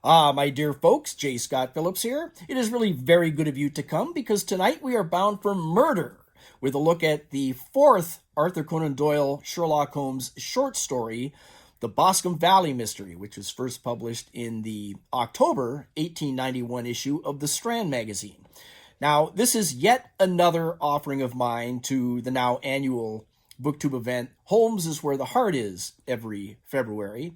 My dear folks, J. Scott Phillips here. It is really very good of you to come because tonight we are bound for murder with a look at the fourth Arthur Conan Doyle Sherlock Holmes short story, The Boscombe Valley Mystery, which was first published in the October 1891 issue of the Strand magazine. Now, this is yet another offering of mine to the now annual BookTube event, Holmes is Where the Heart Is, every February.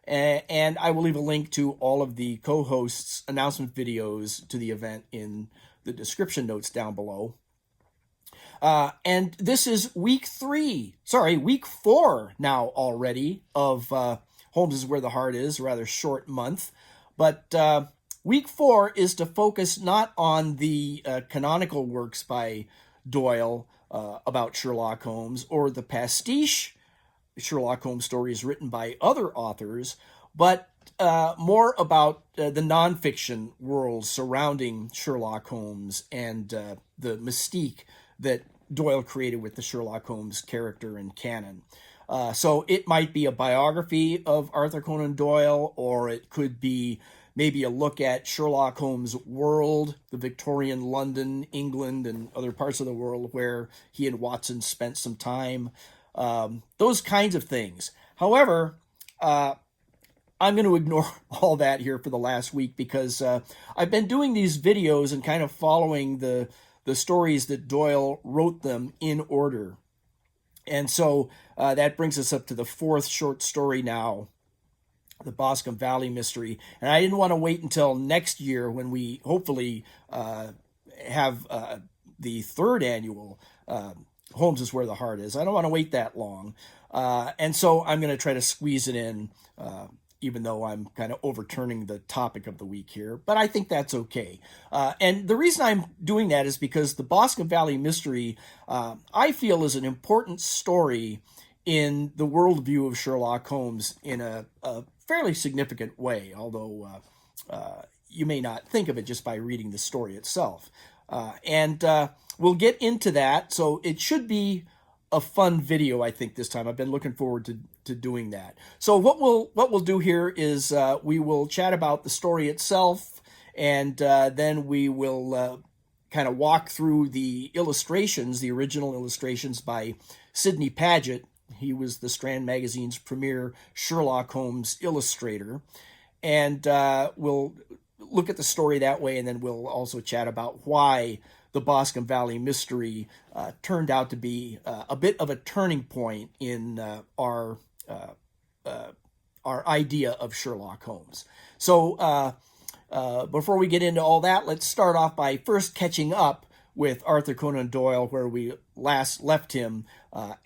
And I will leave a link to all of the co-hosts' announcement videos to the event in the description notes down below. And this is week 4 now already of Holmes is Where the Heart Is, a rather short month. But week 4 is to focus not on the canonical works by Doyle about Sherlock Holmes or the pastiche Sherlock Holmes stories written by other authors, but more about the nonfiction world surrounding Sherlock Holmes and the mystique that Doyle created with the Sherlock Holmes character and canon. So it might be a biography of Arthur Conan Doyle, or it could be maybe a look at Sherlock Holmes' world, the Victorian London, England, and other parts of the world where he and Watson spent some time. Those kinds of things. However, I'm going to ignore all that here for the last week because I've been doing these videos and kind of following the stories that Doyle wrote them in order. And so that brings us up to the fourth short story now, The Boscombe Valley Mystery. And I didn't want to wait until next year when we hopefully have the third annual Holmes is Where the Heart Is. I don't want to wait that long. And so I'm going to try to squeeze it in, even though I'm kind of overturning the topic of the week here. But I think that's okay. And the reason I'm doing that is because the Boscombe Valley Mystery, I feel, is an important story in the worldview of Sherlock Holmes in a fairly significant way, although you may not think of it just by reading the story itself. And we'll get into that, so it should be a fun video, I think, this time. I've been looking forward to doing that. So what we'll do here is we will chat about the story itself, and then we will kind of walk through the illustrations, the original illustrations by Sidney Paget. He was the Strand magazine's premier Sherlock Holmes illustrator, and we'll look at the story that way, and then we'll also chat about why the Boscombe Valley Mystery turned out to be a bit of a turning point in our idea of Sherlock Holmes. So before we get into all that, let's start off by first catching up with Arthur Conan Doyle, where we last left him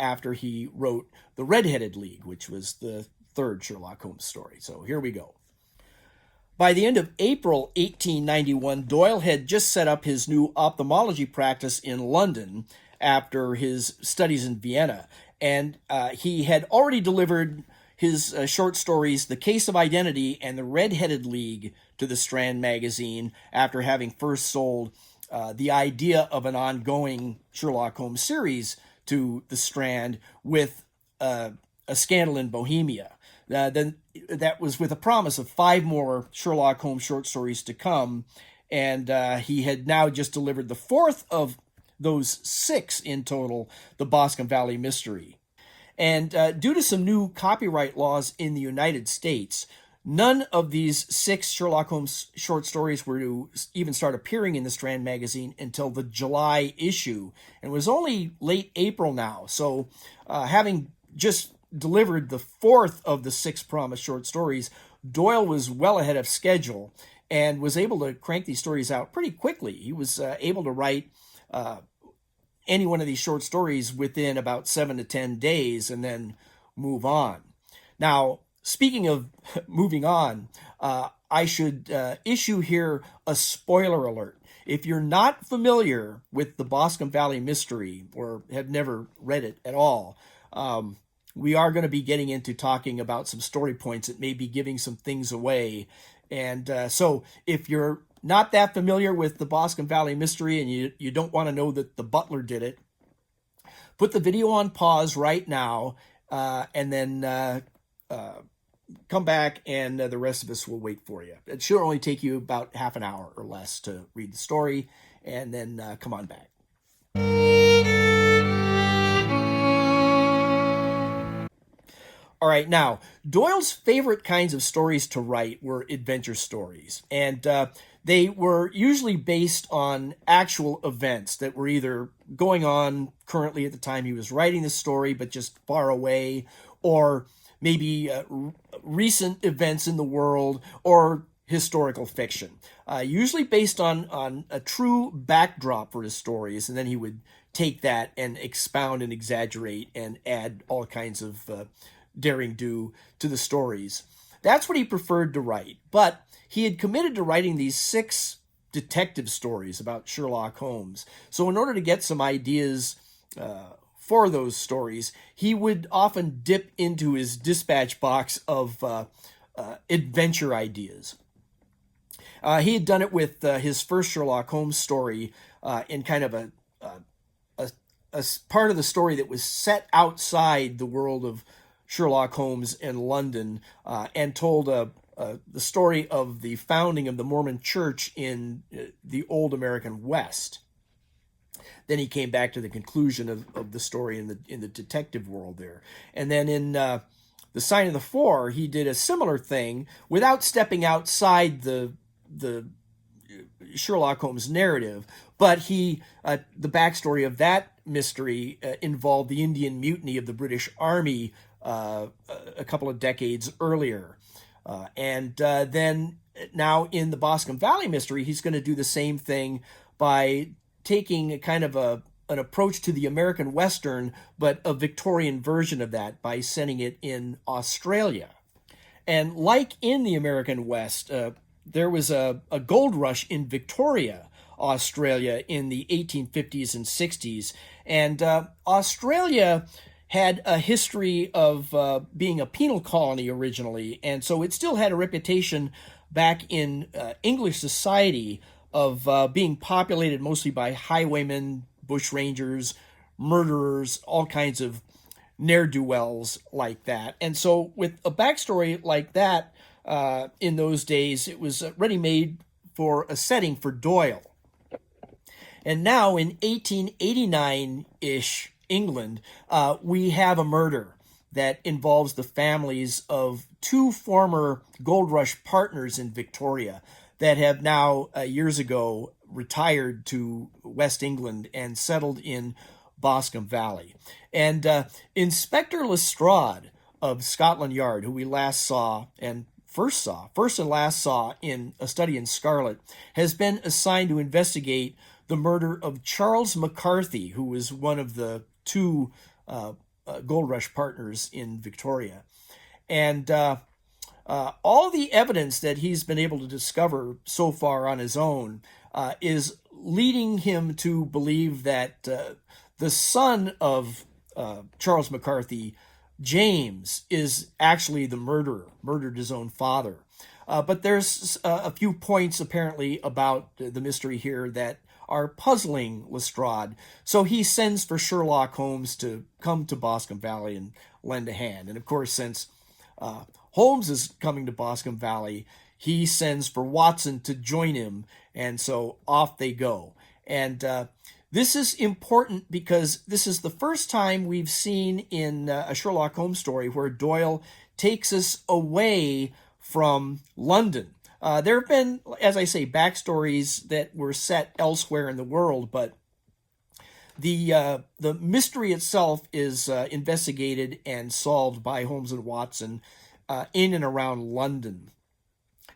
after he wrote The Red-Headed League, which was the third Sherlock Holmes story. So here we go. By the end of April 1891, Doyle had just set up his new ophthalmology practice in London after his studies in Vienna, and he had already delivered his short stories, The Case of Identity and The Red-Headed League, to the Strand magazine after having first sold the idea of an ongoing Sherlock Holmes series to the Strand with A Scandal in Bohemia. Then that was with a promise of 5 more Sherlock Holmes short stories to come, and he had now just delivered the fourth of those 6 in total, The Boscombe Valley Mystery. And due to some new copyright laws in the United States, none of these 6 Sherlock Holmes short stories were to even start appearing in the Strand magazine until the July issue, and it was only late April now. So having just delivered the fourth of the 6 promised short stories, Doyle was well ahead of schedule and was able to crank these stories out pretty quickly. He was able to write any one of these short stories within about 7 to 10 days and then move on. Now, speaking of moving on, I should issue here a spoiler alert. If you're not familiar with the Boscombe Valley Mystery or have never read it at all, we are going to be getting into talking about some story points that may be giving some things away. And so if you're not that familiar with the Boscombe Valley Mystery and you don't want to know that the butler did it, put the video on pause right now and then come back and the rest of us will wait for you. It should only take you about half an hour or less to read the story, and then come on back. All right, now, Doyle's favorite kinds of stories to write were adventure stories, and they were usually based on actual events that were either going on currently at the time he was writing the story, but just far away, or maybe recent events in the world, or historical fiction, usually based on a true backdrop for his stories, and then he would take that and expound and exaggerate and add all kinds of daring do to the stories. That's what he preferred to write, but he had committed to writing these 6 detective stories about Sherlock Holmes. So in order to get some ideas for those stories, he would often dip into his dispatch box of adventure ideas. He had done it with his first Sherlock Holmes story in kind of a part of the story that was set outside the world of Sherlock Holmes in London, and told the story of the founding of the Mormon Church in the old American West. Then he came back to the conclusion of the story in the detective world there. And then in The Sign of the Four, he did a similar thing without stepping outside the Sherlock Holmes narrative, but the backstory of that mystery involved the Indian Mutiny of the British Army a couple of decades earlier. And then now in the Boscombe Valley Mystery, he's going to do the same thing by taking a kind of an approach to the American Western, but a Victorian version of that by setting it in Australia. And like in the American West, there was a gold rush in Victoria, Australia, in the 1850s and 60s. And Australia had a history of being a penal colony originally, and so it still had a reputation back in English society of being populated mostly by highwaymen, bushrangers, murderers, all kinds of ne'er-do-wells like that. And so with a backstory like that in those days, it was ready-made for a setting for Doyle. And now in 1889-ish England, we have a murder that involves the families of 2 former gold rush partners in Victoria that have now, years ago, retired to West England and settled in Boscombe Valley. And Inspector Lestrade of Scotland Yard, who we first and last saw in A Study in Scarlet, has been assigned to investigate the murder of Charles McCarthy, who was one of the 2 gold rush partners in Victoria. And all the evidence that he's been able to discover so far on his own is leading him to believe that the son of Charles McCarthy, James, is actually the murderer, murdered his own father. But there's a few points apparently about the mystery here that are puzzling Lestrade. So he sends for Sherlock Holmes to come to Boscombe Valley and lend a hand. And of course, since Holmes is coming to Boscombe Valley, he sends for Watson to join him. And so off they go. And this is important because this is the first time we've seen in a Sherlock Holmes story where Doyle takes us away from London. There have been, as I say, backstories that were set elsewhere in the world, but the mystery itself is investigated and solved by Holmes and Watson in and around London.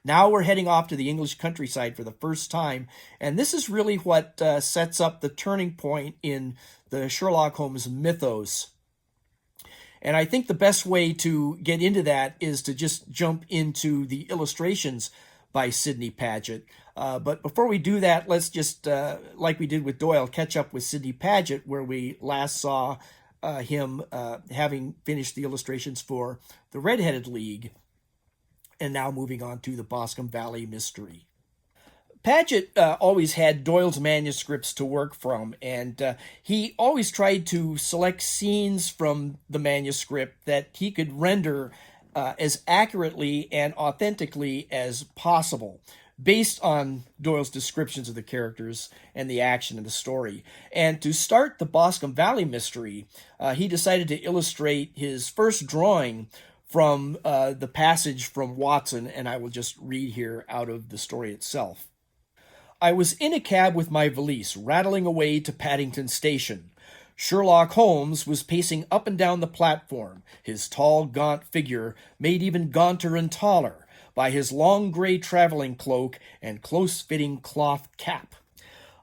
Now we're heading off to the English countryside for the first time, and this is really what sets up the turning point in the Sherlock Holmes mythos. And I think the best way to get into that is to just jump into the illustrations by Sidney Paget. But before we do that, let's just, like we did with Doyle, catch up with Sidney Paget, where we last saw him having finished the illustrations for the Red-Headed League, and now moving on to the Boscombe Valley Mystery. Paget always had Doyle's manuscripts to work from, and he always tried to select scenes from the manuscript that he could render as accurately and authentically as possible, based on Doyle's descriptions of the characters and the action of the story. And to start the Boscombe Valley Mystery, he decided to illustrate his first drawing from the passage from Watson, and I will just read here out of the story itself. I was in a cab with my valise, rattling away to Paddington Station. Sherlock Holmes was pacing up and down the platform, his tall, gaunt figure made even gaunter and taller by his long gray traveling cloak and close-fitting cloth cap.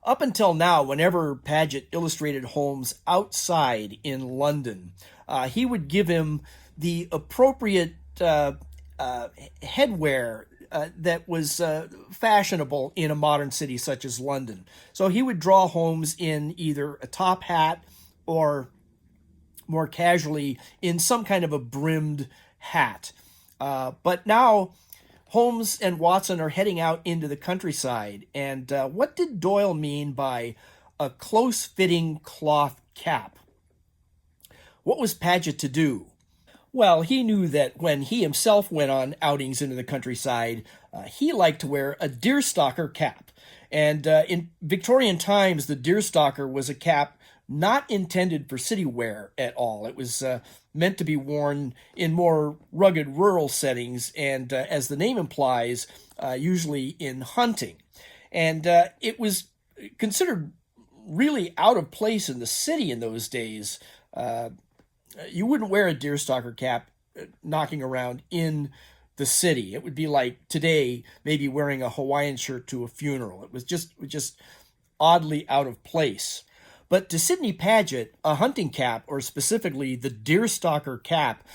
Up until now, whenever Paget illustrated Holmes outside in London, he would give him the appropriate headwear that was fashionable in a modern city such as London. So he would draw Holmes in either a top hat or more casually in some kind of a brimmed hat. But now Holmes and Watson are heading out into the countryside. And what did Doyle mean by a close-fitting cloth cap? What was Paget to do? Well, he knew that when he himself went on outings into the countryside, he liked to wear a deerstalker cap. And in Victorian times, the deerstalker was a cap not intended for city wear at all. It was meant to be worn in more rugged rural settings, and as the name implies, usually in hunting. And it was considered really out of place in the city in those days. You wouldn't wear a deerstalker cap knocking around in the city. It would be like today, maybe wearing a Hawaiian shirt to a funeral. It was just oddly out of place. But to Sidney Paget, a hunting cap, or specifically the deerstalker cap,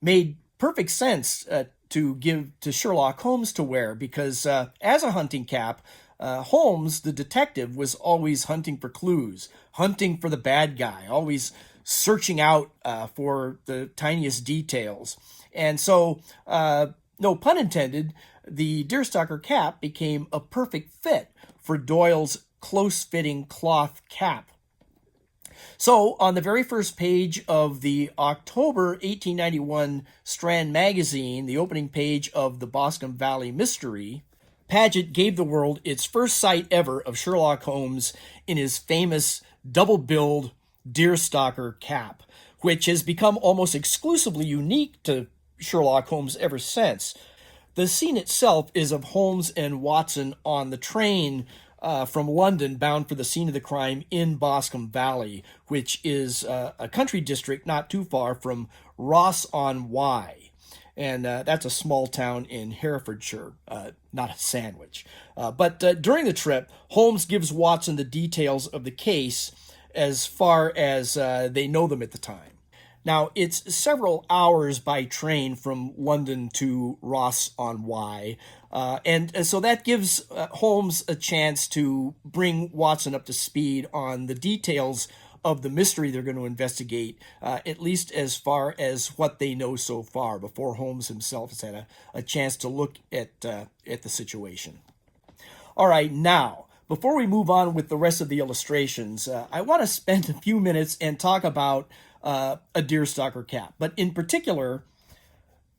made perfect sense to give to Sherlock Holmes to wear, because as a hunting cap, Holmes, the detective, was always hunting for clues, hunting for the bad guy, always searching out for the tiniest details. And so, no pun intended, the deerstalker cap became a perfect fit for Doyle's close-fitting cloth cap. So, on the very first page of the October 1891 Strand magazine, the opening page of the Boscombe Valley Mystery, Paget gave the world its first sight ever of Sherlock Holmes in his famous double-billed deerstalker cap, which has become almost exclusively unique to Sherlock Holmes ever since. The scene itself is of Holmes and Watson on the train from London, bound for the scene of the crime in Boscombe Valley, which is a country district not too far from Ross-on-Wye. And that's a small town in Herefordshire, not a sandwich. But during the trip, Holmes gives Watson the details of the case as far as they know them at the time. Now, it's several hours by train from London to Ross-on-Wye, and so that gives Holmes a chance to bring Watson up to speed on the details of the mystery they're going to investigate, at least as far as what they know so far, before Holmes himself has had a chance to look at the situation. All right, now, before we move on with the rest of the illustrations, I want to spend a few minutes and talk about a deerstalker cap, but in particular,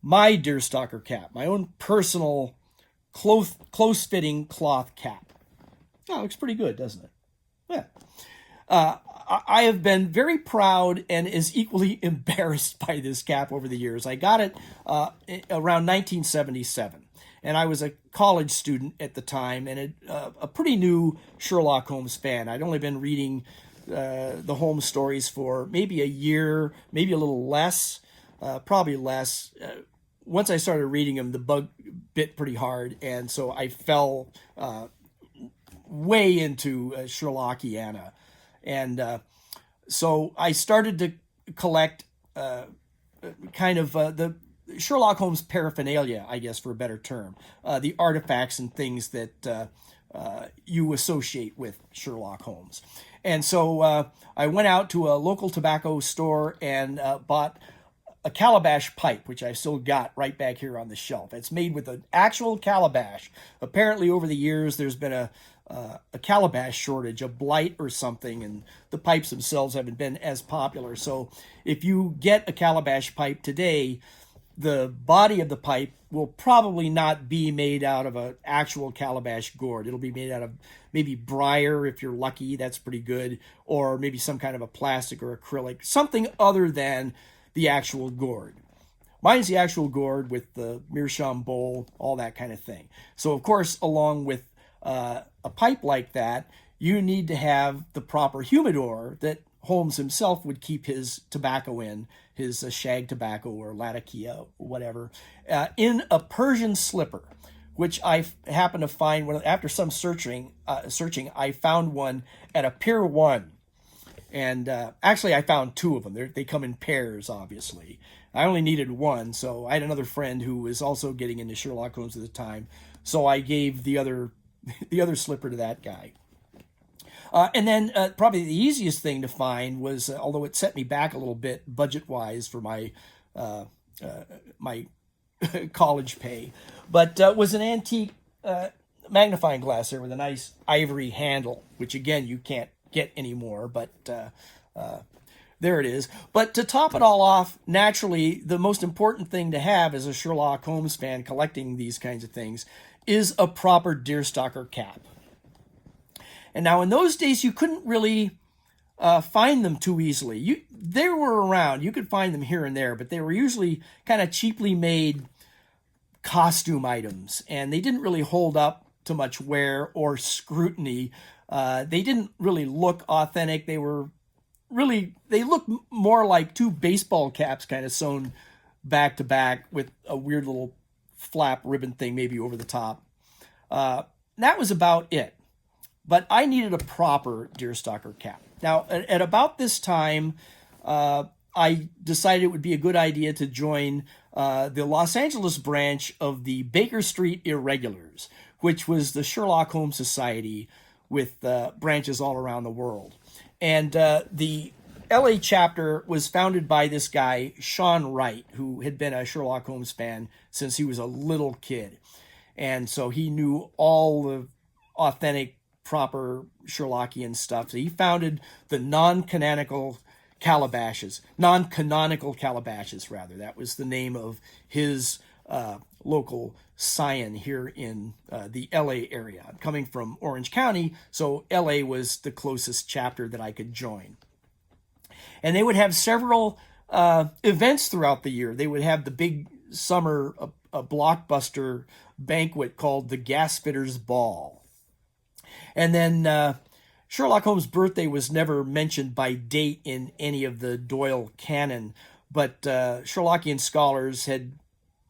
my deerstalker cap, my own personal close-fitting cloth cap. Oh, it looks pretty good, doesn't it? Yeah. I have been very proud and is equally embarrassed by this cap over the years. I got it around 1977, and I was a college student at the time and a pretty new Sherlock Holmes fan. I'd only been reading the Holmes stories for maybe a year, maybe a little less, probably less. Once I started reading them, the bug bit pretty hard, and so I fell way into Sherlockiana. And so I started to collect kind of the Sherlock Holmes paraphernalia, I guess, for a better term, the artifacts and things that you associate with Sherlock Holmes. And so I went out to a local tobacco store and bought a calabash pipe, which I've still got right back here on the shelf. It's made with an actual calabash. Apparently, over the years, there's been a calabash shortage, a blight or something, and the pipes themselves haven't been as popular. So if you get a calabash pipe today, the body of the pipe will probably not be made out of an actual calabash gourd. It'll be made out of maybe briar if you're lucky. That's pretty good. Or maybe some kind of a plastic or acrylic, something other than the actual gourd. Mine's the actual gourd with the meerschaum bowl, all that kind of thing. So, of course, along with a pipe like that, you need to have the proper humidor that Holmes himself would keep his tobacco in, his shag tobacco or latakia, whatever, in a Persian slipper, which I happened to find after some searching. I found one at a Pier 1. And actually, I found two of them. They come in pairs, obviously. I only needed one, so I had another friend who was also getting into Sherlock Holmes at the time. So I gave the other slipper to that guy. And then probably the easiest thing to find was, although it set me back a little bit budget-wise for my my college pay, but was an antique magnifying glass there with a nice ivory handle, which again you can't get anymore, but there it is. But to top it all off, naturally, the most important thing to have as a Sherlock Holmes fan collecting these kinds of things is a proper deerstalker cap. And now in those days, you couldn't really find them too easily. They were around. You could find them here and there, but they were usually kind of cheaply made costume items, and they didn't really hold up to much wear or scrutiny. They didn't really look authentic. They looked more like two baseball caps kind of sewn back to back with a weird little flap ribbon thing maybe over the top. That was about it. But I needed a proper deerstalker cap. Now, at about this time, I decided it would be a good idea to join the Los Angeles branch of the Baker Street Irregulars, which was the Sherlock Holmes Society with branches all around the world. And the LA chapter was founded by this guy, Sean Wright, who had been a Sherlock Holmes fan since he was a little kid. And so he knew all the authentic, proper Sherlockian stuff. So he founded the non-canonical calabashes. That was the name of his local scion here in the LA area. I'm coming from Orange County, so LA was the closest chapter that I could join. And they would have several events throughout the year. They would have the big summer blockbuster banquet called the Gasfitters Ball. And then Sherlock Holmes' birthday was never mentioned by date in any of the Doyle canon, but Sherlockian scholars had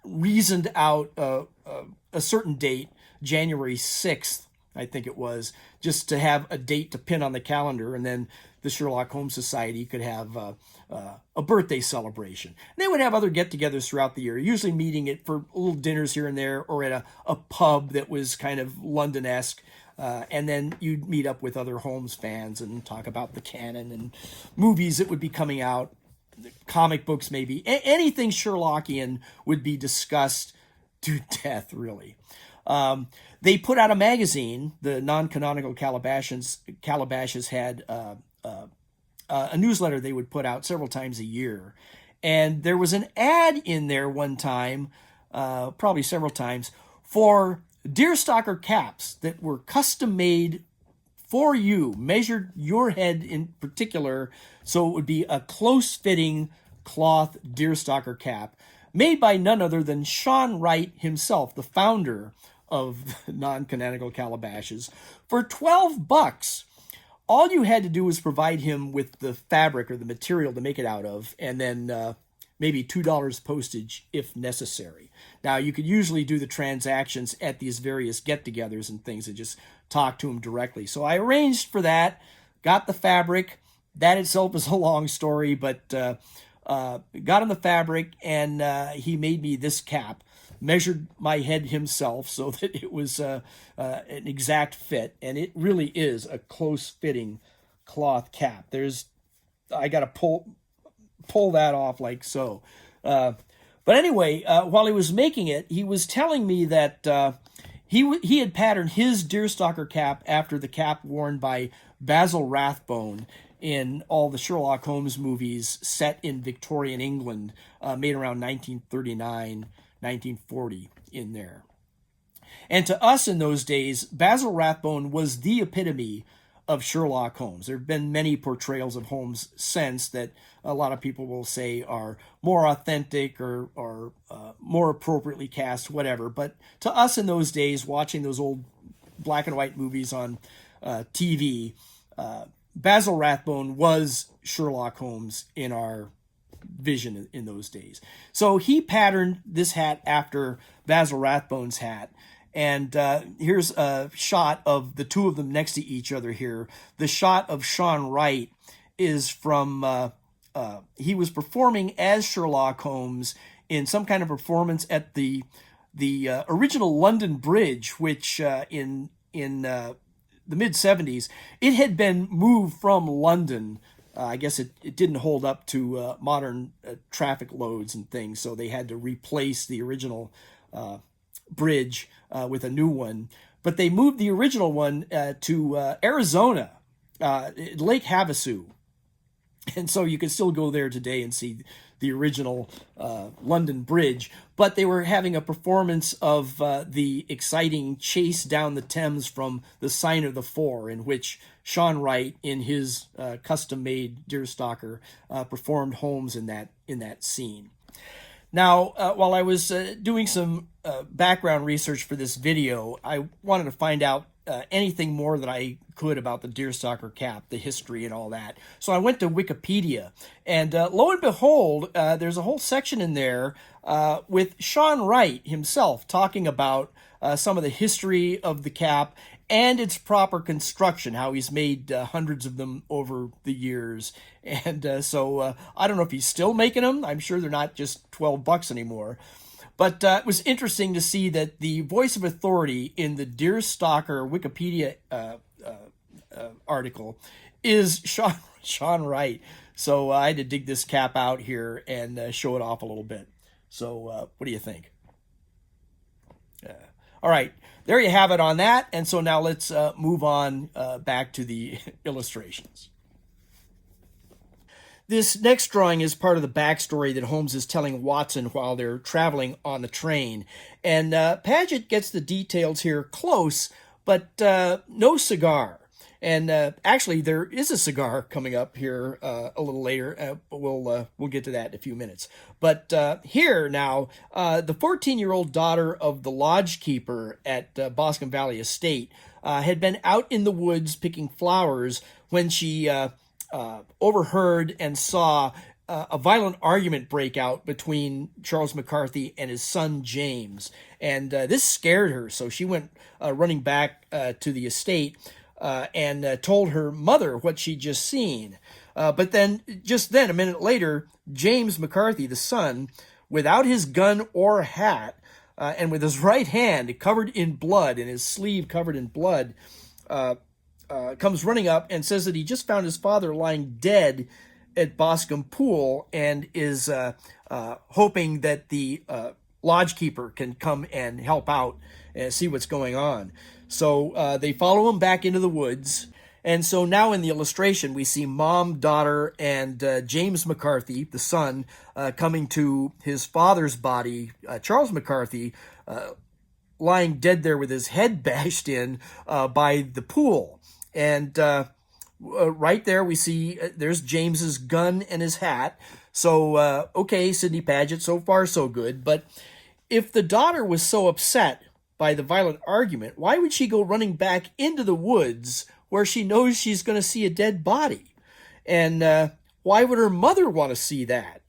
reasoned out a certain date, January 6th, I think it was, just to have a date to pin on the calendar, and then the Sherlock Holmes Society could have a birthday celebration. And they would have other get-togethers throughout the year, usually meeting it for little dinners here and there, or at a pub that was kind of London-esque. And then you'd meet up with other Holmes fans and talk about the canon and movies that would be coming out, comic books maybe. Anything Sherlockian would be discussed to death, really. They put out a magazine. The non-canonical Calabashes had a newsletter they would put out several times a year. And there was an ad in there one time, probably several times, for deerstalker caps that were custom made for you, measured your head in particular, so it would be a close-fitting cloth deerstalker cap made by none other than Sean Wright himself, the founder of the non-canonical Calabashes, for $12. All you had to do was provide him with the fabric or the material to make it out of, and then maybe $2 postage if necessary. Now, you could usually do the transactions at these various get-togethers and things and just talk to him directly. So I arranged for that, got the fabric. That itself is a long story, but got him the fabric, and he made me this cap, measured my head himself so that it was an exact fit, and it really is a close-fitting cloth cap. I got to pull that off like so. But anyway, while he was making it, he was telling me that he had patterned his deerstalker cap after the cap worn by Basil Rathbone in all the Sherlock Holmes movies set in Victorian England, made around 1939, 1940 in there. And to us in those days, Basil Rathbone was the epitome of Sherlock Holmes. There have been many portrayals of Holmes since that a lot of people will say are more authentic or more appropriately cast, whatever. But to us in those days, watching those old black and white movies on TV, Basil Rathbone was Sherlock Holmes in our vision in those days. So he patterned this hat after Basil Rathbone's hat. And here's a shot of the two of them next to each other here. The shot of Sean Wright is from, he was performing as Sherlock Holmes in some kind of performance at the original London Bridge, which in the mid-70s, it had been moved from London. I guess it didn't hold up to modern traffic loads and things, so they had to replace the original bridge with a new one. But they moved the original one to Arizona, Lake Havasu. And so you can still go there today and see the original London Bridge. But they were having a performance of the exciting chase down the Thames from the Sign of the Four, in which Sean Wright, in his custom-made deerstalker, performed Holmes in that scene. Now, while I was doing some background research for this video, I wanted to find out anything more that I could about the deerstalker cap, the history and all that. So I went to Wikipedia, and lo and behold, there's a whole section in there with Sean Wright himself talking about some of the history of the cap and its proper construction, how he's made hundreds of them over the years. And so I don't know if he's still making them. I'm sure they're not just $12 anymore. But it was interesting to see that the voice of authority in the deerstalker Wikipedia article is Sean Wright. So I had to dig this cap out here and show it off a little bit. So what do you think? All right, there you have it on that. And so now let's move on back to the illustrations. This next drawing is part of the backstory that Holmes is telling Watson while they're traveling on the train. And Paget gets the details here close, but no cigar. And actually, there is a cigar coming up here a little later. But we'll get to that in a few minutes. But here now, the 14-year-old daughter of the lodge keeper at Boscombe Valley Estate had been out in the woods picking flowers when she overheard and saw a violent argument break out between Charles McCarthy and his son James. And this scared her, so she went running back to the estate and told her mother what she'd just seen. But then, just then, a minute later, James McCarthy, the son, without his gun or hat, and with his right hand covered in blood, and his sleeve covered in blood, comes running up and says that he just found his father lying dead at Boscombe Pool and is hoping that the lodge keeper can come and help out and see what's going on. So they follow him back into the woods. And so now in the illustration, we see mom, daughter, and James McCarthy, the son, coming to his father's body, Charles McCarthy, lying dead there with his head bashed in by the pool. And right there we see there's James's gun and his hat. So, okay, Sidney Paget, so far so good. But if the daughter was so upset by the violent argument, why would she go running back into the woods where she knows she's going to see a dead body? And why would her mother want to see that?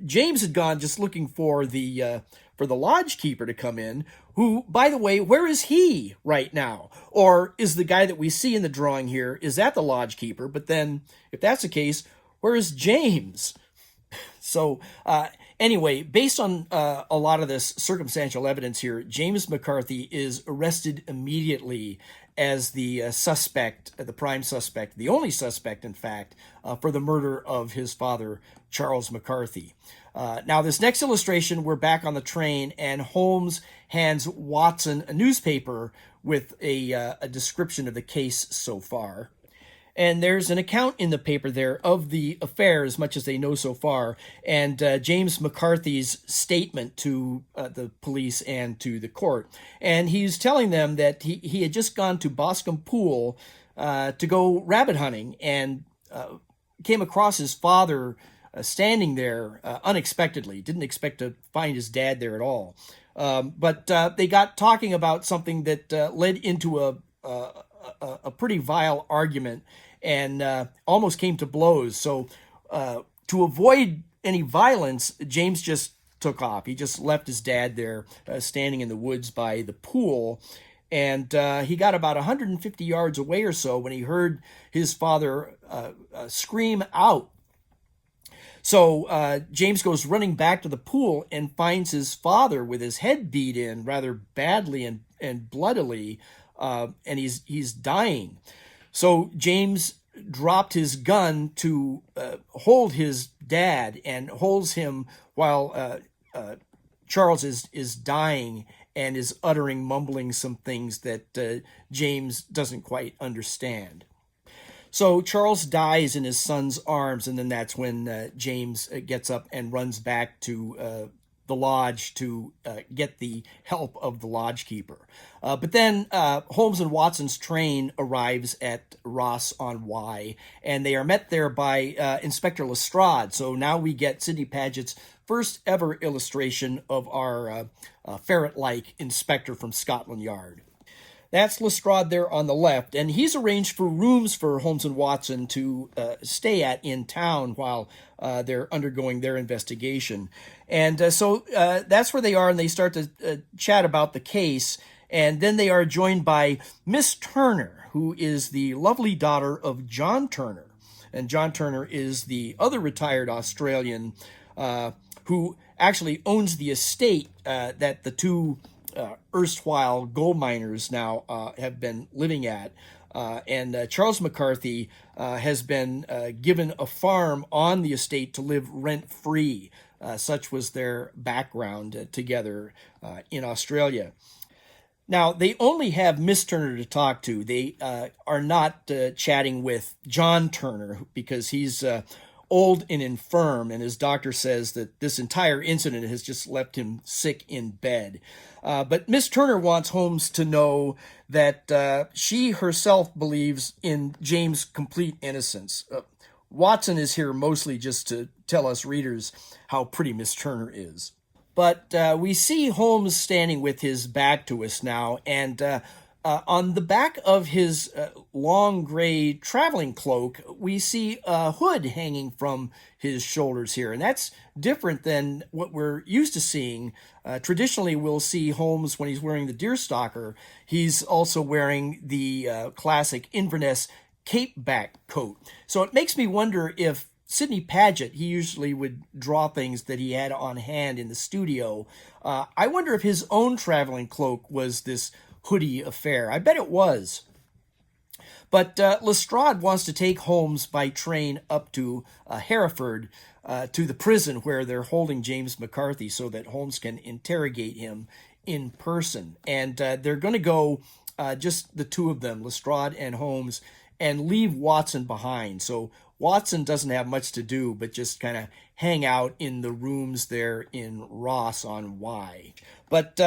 James had gone just looking for the lodge keeper to come in, who, by the way, where is he right now? Or is the guy that we see in the drawing here, is that the lodge keeper? But then, if that's the case, where is James? So, anyway, based on a lot of this circumstantial evidence here, James McCarthy is arrested immediately as the suspect, the prime suspect, the only suspect, in fact, for the murder of his father, Charles McCarthy. Now, this next illustration, we're back on the train, and Holmes hands Watson a newspaper with a description of the case so far. And there's an account in the paper there of the affair, as much as they know so far, and James McCarthy's statement to the police and to the court. And he's telling them that he had just gone to Boscombe Pool to go rabbit hunting and came across his father standing there unexpectedly. Didn't expect to find his dad there at all. But they got talking about something that led into a pretty vile argument and almost came to blows. So to avoid any violence, James just took off. He just left his dad there standing in the woods by the pool. And he got about 150 yards away or so when he heard his father scream out. So James goes running back to the pool and finds his father with his head beat in rather badly and bloodily, and he's dying. So James dropped his gun to hold his dad and holds him while Charles is dying and is mumbling some things that James doesn't quite understand. So Charles dies in his son's arms, and then that's when James gets up and runs back to the lodge to get the help of the lodgekeeper. But then Holmes and Watson's train arrives at Ross on Wye, and they are met there by Inspector Lestrade. So now we get Sidney Paget's first ever illustration of our ferret-like inspector from Scotland Yard. That's Lestrade there on the left, and he's arranged for rooms for Holmes and Watson to stay at in town while they're undergoing their investigation. And so that's where they are, and they start to chat about the case, and then they are joined by Miss Turner, who is the lovely daughter of John Turner. And John Turner is the other retired Australian who actually owns the estate that the two erstwhile gold miners now have been living at. And Charles McCarthy has been given a farm on the estate to live rent-free. Such was their background together in Australia. Now, they only have Miss Turner to talk to. They are not chatting with John Turner because he's old and infirm, and his doctor says that this entire incident has just left him sick in bed. But Miss Turner wants Holmes to know that she herself believes in James' complete innocence. Watson is here mostly just to tell us readers how pretty Miss Turner is. But we see Holmes standing with his back to us now, and on the back of his long gray traveling cloak, we see a hood hanging from his shoulders here, and that's different than what we're used to seeing. Traditionally, we'll see Holmes when he's wearing the deerstalker. He's also wearing the classic Inverness cape back coat. So it makes me wonder if Sidney Paget, he usually would draw things that he had on hand in the studio. I wonder if his own traveling cloak was this hoodie affair. I bet it was. But Lestrade wants to take Holmes by train up to Hereford, to the prison where they're holding James McCarthy so that Holmes can interrogate him in person. And they're going to go, just the two of them, Lestrade and Holmes, and leave Watson behind. So Watson doesn't have much to do but just kind of hang out in the rooms there in Ross on Wye. But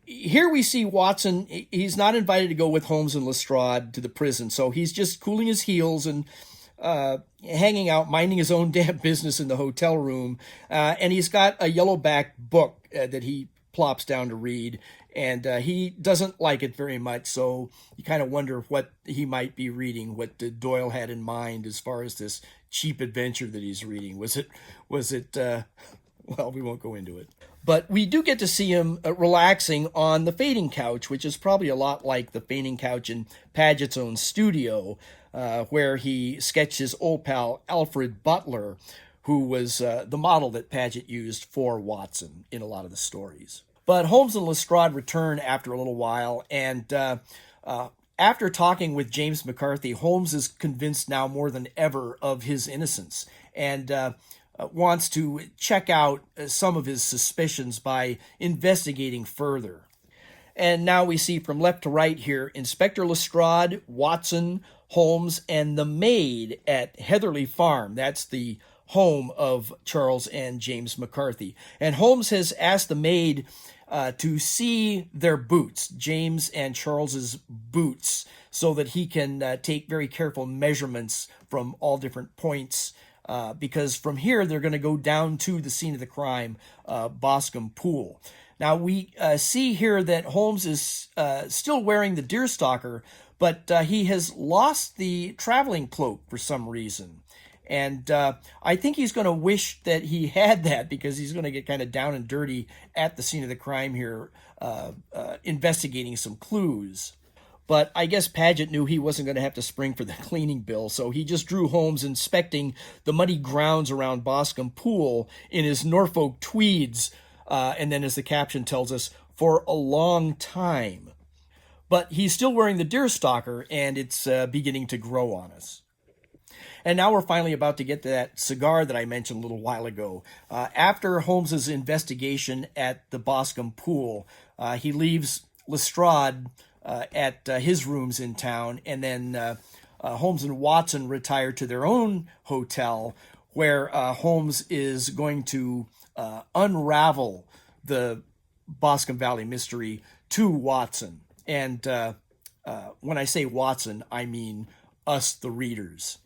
here we see Watson. He's not invited to go with Holmes and Lestrade to the prison, so he's just cooling his heels and hanging out, minding his own damn business in the hotel room. And he's got a yellowback book that he plops down to read, and he doesn't like it very much, so you kind of wonder what he might be reading, what Doyle had in mind as far as this cheap adventure that he's reading. Was it well, we won't go into it. But we do get to see him relaxing on the fainting couch, which is probably a lot like the fainting couch in Paget's own studio, where he sketched his old pal Alfred Butler, who was the model that Paget used for Watson in a lot of the stories. But Holmes and Lestrade return after a little while, and after talking with James McCarthy, Holmes is convinced now more than ever of his innocence, and wants to check out some of his suspicions by investigating further. And now we see from left to right here, Inspector Lestrade, Watson, Holmes and the maid at Heatherley Farm. That's the home of Charles and James McCarthy. And Holmes has asked the maid to see their boots, James and Charles's boots, so that he can take very careful measurements from all different points, because from here they're going to go down to the scene of the crime, Boscombe Pool. Now we see here that Holmes is still wearing the deerstalker, but he has lost the traveling cloak for some reason. And I think he's going to wish that he had that, because he's going to get kind of down and dirty at the scene of the crime here, investigating some clues. But I guess Paget knew he wasn't going to have to spring for the cleaning bill, so he just drew Holmes inspecting the muddy grounds around Boscombe Pool in his Norfolk tweeds, and then, as the caption tells us, for a long time. But he's still wearing the deerstalker, and it's beginning to grow on us. And now we're finally about to get to that cigar that I mentioned a little while ago. After Holmes's investigation at the Boscombe Pool, he leaves Lestrade at his rooms in town, and then Holmes and Watson retire to their own hotel, where Holmes is going to unravel the Boscombe Valley Mystery to Watson. And when I say Watson, I mean us, the readers.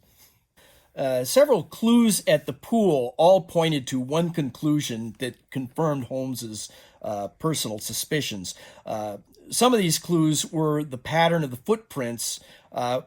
Several clues at the pool all pointed to one conclusion that confirmed Holmes's personal suspicions. Some of these clues were the pattern of the footprints,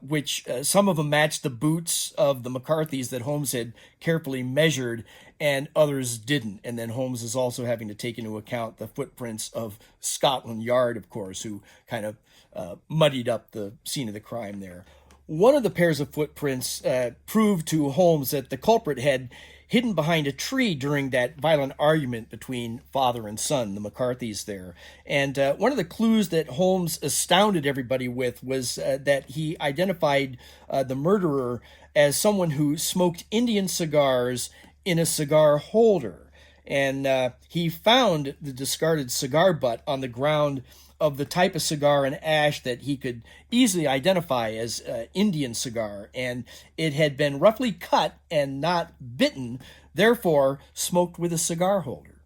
which some of them matched the boots of the McCarthys that Holmes had carefully measured, and others didn't. And then Holmes is also having to take into account the footprints of Scotland Yard, of course, who kind of muddied up the scene of the crime there. One of the pairs of footprints proved to Holmes that the culprit had hidden behind a tree during that violent argument between father and son, the McCarthys there. And one of the clues that Holmes astounded everybody with was that he identified the murderer as someone who smoked Indian cigars in a cigar holder. And he found the discarded cigar butt on the ground of the type of cigar and ash that he could easily identify as Indian cigar, and it had been roughly cut and not bitten, therefore smoked with a cigar holder.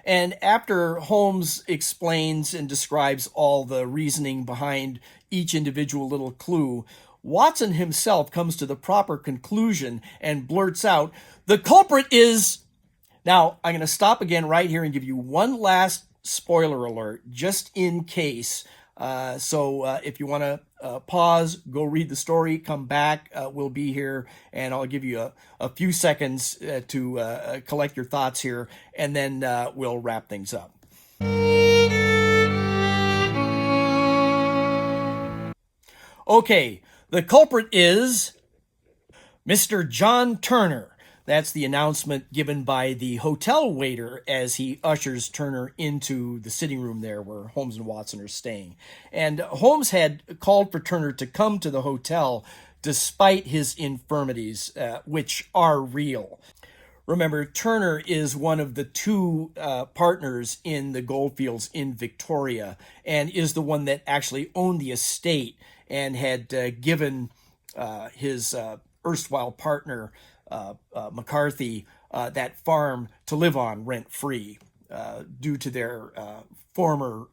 And after Holmes explains and describes all the reasoning behind each individual little clue, Watson himself comes to the proper conclusion and blurts out, "The culprit is..." Now, I'm going to stop again right here and give you one last spoiler alert, just in case. So if you want to pause, go read the story, come back, we'll be here, and I'll give you a few seconds to collect your thoughts here, and then we'll wrap things up. Okay, the culprit is Mr. John Turner. That's the announcement given by the hotel waiter as he ushers Turner into the sitting room there where Holmes and Watson are staying. And Holmes had called for Turner to come to the hotel despite his infirmities, which are real. Remember, Turner is one of the two partners in the goldfields in Victoria, and is the one that actually owned the estate and had given his erstwhile partner, McCarthy, that farm to live on rent-free due to their former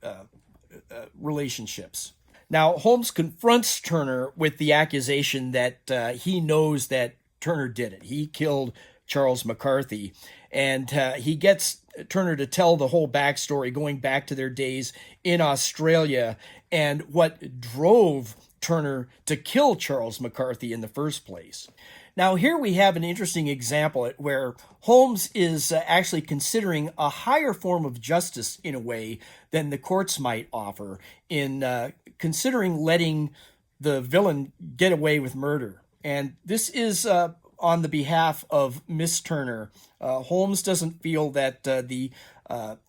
relationships. Now, Holmes confronts Turner with the accusation that he knows that Turner did it. He killed Charles McCarthy, and he gets Turner to tell the whole backstory going back to their days in Australia and what drove Turner to kill Charles McCarthy in the first place. Now, here we have an interesting example where Holmes is actually considering a higher form of justice in a way than the courts might offer in considering letting the villain get away with murder. And this is on the behalf of Miss Turner. Holmes doesn't feel that the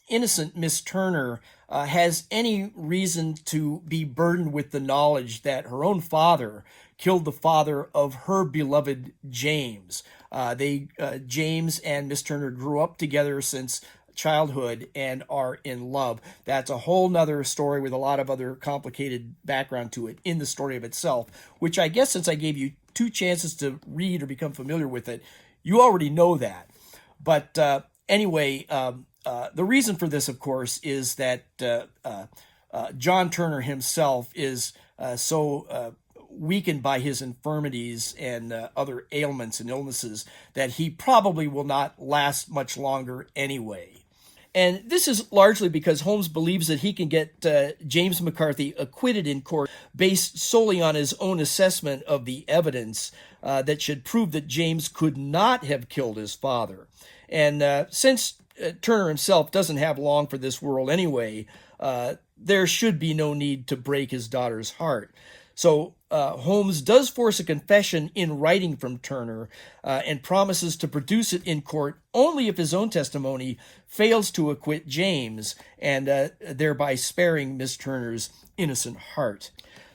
innocent Miss Turner has any reason to be burdened with the knowledge that her own father killed the father of her beloved James. James and Miss Turner grew up together since childhood and are in love. That's a whole nother story with a lot of other complicated background to it in the story of itself, which I guess since I gave you 2 chances to read or become familiar with it, you already know that. But anyway, the reason for this, of course, is that John Turner himself is so weakened by his infirmities and other ailments and illnesses that he probably will not last much longer anyway. And this is largely because Holmes believes that he can get James McCarthy acquitted in court based solely on his own assessment of the evidence that should prove that James could not have killed his father. And since Turner himself doesn't have long for this world anyway, there should be no need to break his daughter's heart. So Holmes does force a confession in writing from Turner and promises to produce it in court only if his own testimony fails to acquit James, and thereby sparing Miss Turner's innocent heart.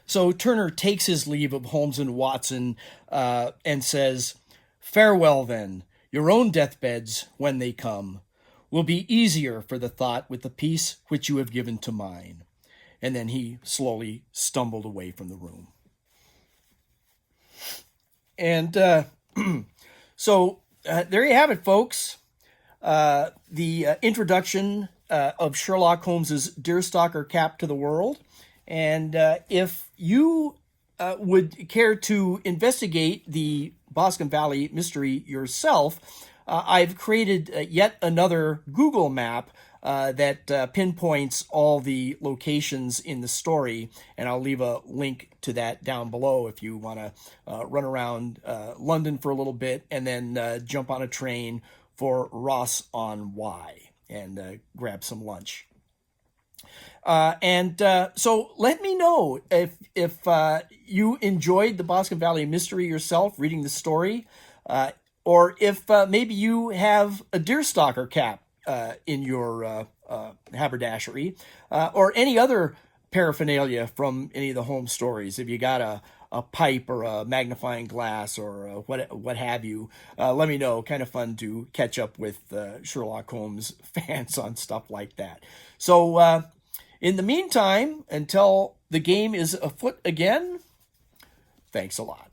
So Turner takes his leave of Holmes and Watson and says, "Farewell then, your own deathbeds, when they come, will be easier for the thought with the peace which you have given to mine." And then he slowly stumbled away from the room. And so there you have it, folks. The introduction of Sherlock Holmes's Deerstalker Cap to the world. And if you would care to investigate the Boscombe Valley Mystery yourself, I've created yet another Google map that pinpoints all the locations in the story, and I'll leave a link to that down below if you want to run around London for a little bit and then jump on a train for Ross on Wye and grab some lunch. So let me know if you enjoyed the Boscombe Valley Mystery yourself, reading the story, or if maybe you have a deerstalker cap in your haberdashery, or any other paraphernalia from any of the Holmes stories. If you got a pipe or a magnifying glass or what have you, let me know. Kind of fun to catch up with Sherlock Holmes fans on stuff like that. So in the meantime, until the game is afoot again, thanks a lot.